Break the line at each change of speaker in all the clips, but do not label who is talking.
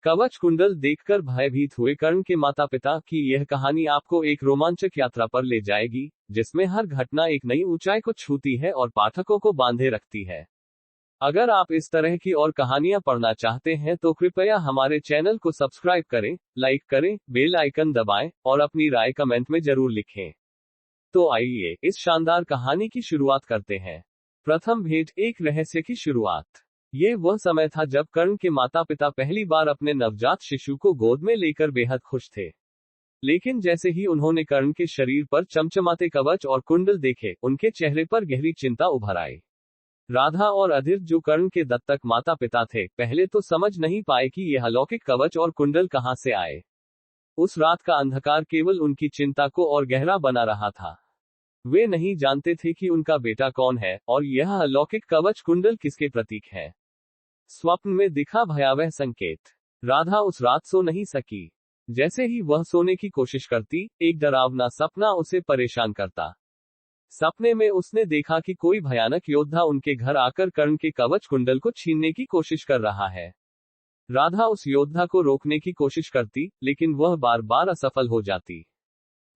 कवच कुंडल देखकर भयभीत हुए कर्ण के माता पिता की यह कहानी आपको एक रोमांचक यात्रा पर ले जाएगी, जिसमें हर घटना एक नई ऊंचाई को छूती है और पाठकों को बांधे रखती है। अगर आप इस तरह की और कहानियां पढ़ना चाहते हैं तो कृपया हमारे चैनल को सब्सक्राइब करें, लाइक करें, बेल आइकन दबाएं और अपनी राय कमेंट में जरूर लिखें। तो आइए इस शानदार कहानी की शुरुआत करते हैं। प्रथम भेंट, एक रहस्य की शुरुआत। ये वह समय था जब कर्ण के माता पिता पहली बार अपने नवजात शिशु को गोद में लेकर बेहद खुश थे। लेकिन जैसे ही उन्होंने कर्ण के शरीर पर चमचमाते कवच और कुंडल देखे, उनके चेहरे पर गहरी चिंता उभर आई। राधा और अधीर, जो कर्ण के दत्तक माता पिता थे, पहले तो समझ नहीं पाए कि यह अलौकिक कवच और कुंडल कहां से आए। उस रात का अंधकार केवल उनकी चिंता को और गहरा बना रहा था। वे नहीं जानते थे कि उनका बेटा कौन है और यह अलौकिक कवच कुंडल किसके प्रतीक है। स्वप्न में दिखा भयावह संकेत। राधा उस रात सो नहीं सकी। जैसे ही वह सोने की कोशिश करती, एक डरावना सपना उसे परेशान करता। सपने में उसने देखा कि कोई भयानक योद्धा उनके घर आकर कर्ण के कवच कुंडल को छीनने की कोशिश कर रहा है। राधा उस योद्धा को रोकने की कोशिश करती, लेकिन वह बार बार असफल हो जाती।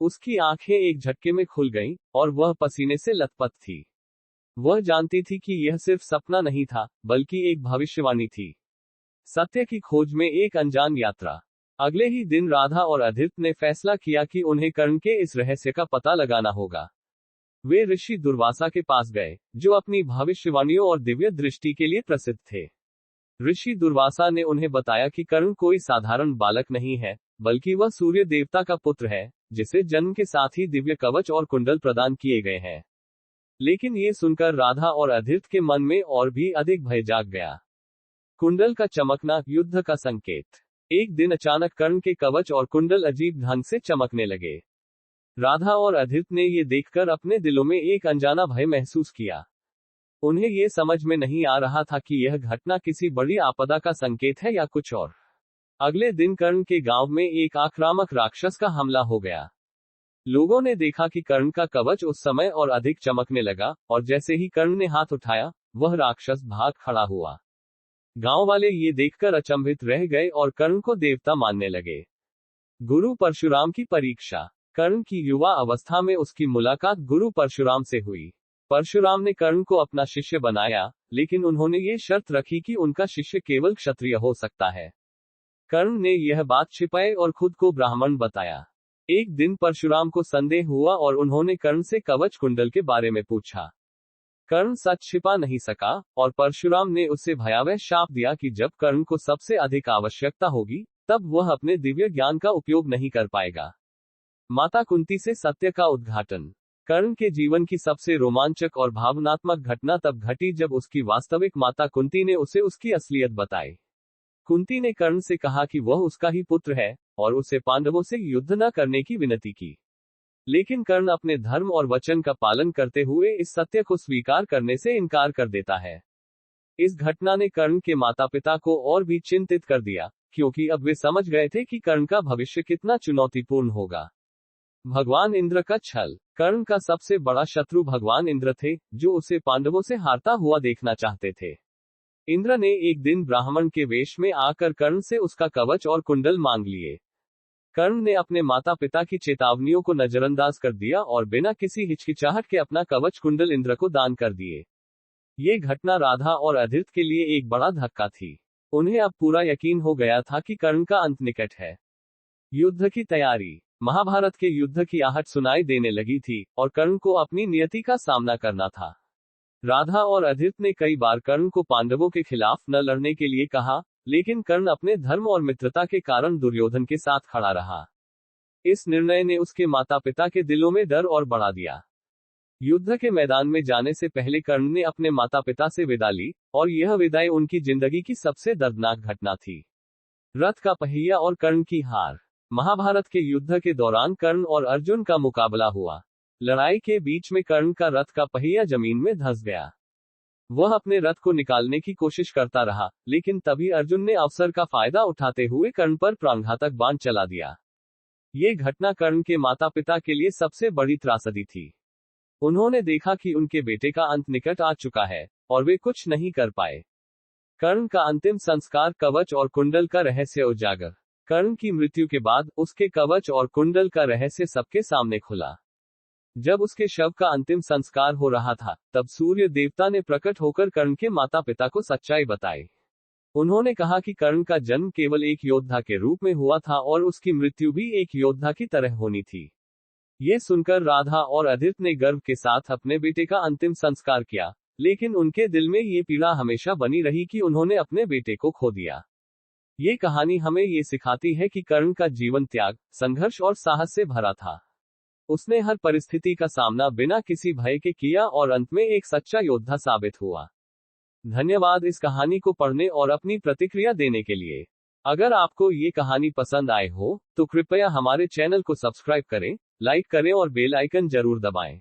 उसकी आंखें एक झटके में खुल गईं, और वह पसीने से लथपथ थी। वह जानती थी कि यह सिर्फ सपना नहीं था, बल्कि एक भविष्यवाणी थी। सत्य की खोज में एक अनजान यात्रा। अगले ही दिन राधा और अधीर ने फैसला किया कि उन्हें कर्ण के इस रहस्य का पता लगाना होगा। वे ऋषि दुर्वासा के पास गए, जो अपनी भविष्यवाणियों और दिव्य दृष्टि के लिए प्रसिद्ध थे। ऋषि दुर्वासा ने उन्हें बताया कि कर्ण कोई साधारण बालक नहीं है, बल्कि वह सूर्य देवता का पुत्र है, जिसे जन्म के साथ ही दिव्य कवच और कुंडल प्रदान किए गए हैं। लेकिन ये सुनकर राधा और अधीर के मन में और भी अधिक भय जाग गया। कुंडल का चमकना, युद्ध का संकेत। एक दिन अचानक कर्ण के कवच और कुंडल अजीब ढंग से चमकने लगे। राधा और अधीर ने ये देखकर अपने दिलों में एक अनजाना भय महसूस किया। उन्हें ये समझ में नहीं आ रहा था कि यह घटना किसी बड़ी आपदा का संकेत है या कुछ और। अगले दिन कर्ण के गांव में एक आक्रामक राक्षस का हमला हो गया। लोगों ने देखा कि कर्ण का कवच उस समय और अधिक चमकने लगा, और जैसे ही कर्ण ने हाथ उठाया, वह राक्षस भाग खड़ा हुआ। गांव वाले ये देखकर अचंभित रह गए और कर्ण को देवता मानने लगे। गुरु परशुराम की परीक्षा। कर्ण की युवा अवस्था में उसकी मुलाकात गुरु परशुराम से हुई। परशुराम ने कर्ण को अपना शिष्य बनाया, लेकिन उन्होंने ये शर्त रखी कि उनका शिष्य केवल क्षत्रिय हो सकता है। कर्ण ने यह बात छिपाई और खुद को ब्राह्मण बताया। एक दिन परशुराम को संदेह हुआ और उन्होंने कर्ण से कवच कुंडल के बारे में पूछा। कर्ण सच छिपा नहीं सका, और परशुराम ने उससे भयावह शाप दिया कि जब कर्ण को सबसे अधिक आवश्यकता होगी, तब वह अपने दिव्य ज्ञान का उपयोग नहीं कर पाएगा। माता कुंती से सत्य का उद्घाटन। कर्ण के जीवन की सबसे रोमांचक और भावनात्मक घटना तब घटी जब उसकी वास्तविक माता कुंती ने उसे उसकी असलियत बताई। कुंती ने कर्ण से कहा कि वह उसका ही पुत्र है, और उसे पांडवों से युद्ध न करने की विनती की। लेकिन कर्ण अपने धर्म और वचन का पालन करते हुए इस सत्य को स्वीकार करने से इनकार कर देता है। इस घटना ने कर्ण के माता पिता को और भी चिंतित कर दिया, क्योंकि अब वे समझ गए थे कि कर्ण का भविष्य कितना चुनौतीपूर्ण होगा। भगवान इंद्र का छल। कर्ण का सबसे बड़ा शत्रु भगवान इंद्र थे, जो उसे पांडवों से हारता हुआ देखना चाहते थे। इंद्र ने एक दिन ब्राह्मण के वेश में आकर कर्ण से उसका कवच और कुंडल मांग लिए। कर्ण ने अपने माता पिता की चेतावनियों को नजरअंदाज कर दिया और बिना किसी हिचकिचाहट के अपना कवच कुंडल इंद्र को दान कर दिए। ये घटना राधा और अधीर के लिए एक बड़ा धक्का थी। उन्हें अब पूरा यकीन हो गया था कि कर्ण का अंत निकट है। युद्ध की तैयारी। महाभारत के युद्ध की आहट सुनाई देने लगी थी, और कर्ण को अपनी नियति का सामना करना था। राधा और अधीर ने कई बार कर्ण को पांडवों के खिलाफ न लड़ने के लिए कहा, लेकिन कर्ण अपने धर्म और मित्रता के कारण दुर्योधन के साथ खड़ा रहा। इस निर्णय ने उसके माता पिता के दिलों में डर और बढ़ा दिया। युद्ध के मैदान में जाने से पहले कर्ण ने अपने माता पिता से विदा ली, और यह विदाई उनकी जिंदगी की सबसे दर्दनाक घटना थी। रथ का पहिया और कर्ण की हार। महाभारत के युद्ध के दौरान कर्ण और अर्जुन का मुकाबला हुआ। लड़ाई के बीच में कर्ण का रथ का पहिया जमीन में धंस गया। वह अपने रथ को निकालने की कोशिश करता रहा, लेकिन तभी अर्जुन ने अवसर का फायदा उठाते हुए कर्ण पर प्राणघातक बाण चला दिया। ये घटना कर्ण के माता पिता के लिए सबसे बड़ी त्रासदी थी। उन्होंने देखा कि उनके बेटे का अंत निकट आ चुका है, और वे कुछ नहीं कर पाए। कर्ण का अंतिम संस्कार, कवच और कुंडल का रहस्य उजागर। कर्ण की मृत्यु के बाद उसके कवच और कुंडल का रहस्य सबके सामने खुला। जब उसके शव का अंतिम संस्कार हो रहा था, तब सूर्य देवता ने प्रकट होकर कर्ण के माता पिता को सच्चाई बताई। उन्होंने कहा कि कर्ण का जन्म केवल एक योद्धा के रूप में हुआ था और उसकी मृत्यु भी एक योद्धा की तरह होनी थी। ये सुनकर राधा और अदिति ने गर्व के साथ अपने बेटे का अंतिम संस्कार किया, लेकिन उनके दिल में ये पीड़ा हमेशा बनी रही कि उन्होंने अपने बेटे को खो दिया। ये कहानी हमें ये सिखाती है कि कर्ण का जीवन त्याग, संघर्ष और साहस से भरा था। उसने हर परिस्थिति का सामना बिना किसी भय के किया और अंत में एक सच्चा योद्धा साबित हुआ। धन्यवाद इस कहानी को पढ़ने और अपनी प्रतिक्रिया देने के लिए। अगर आपको ये कहानी पसंद आए हो, तो कृपया हमारे चैनल को सब्सक्राइब करें, लाइक करें और बेल आइकन जरूर दबाएं।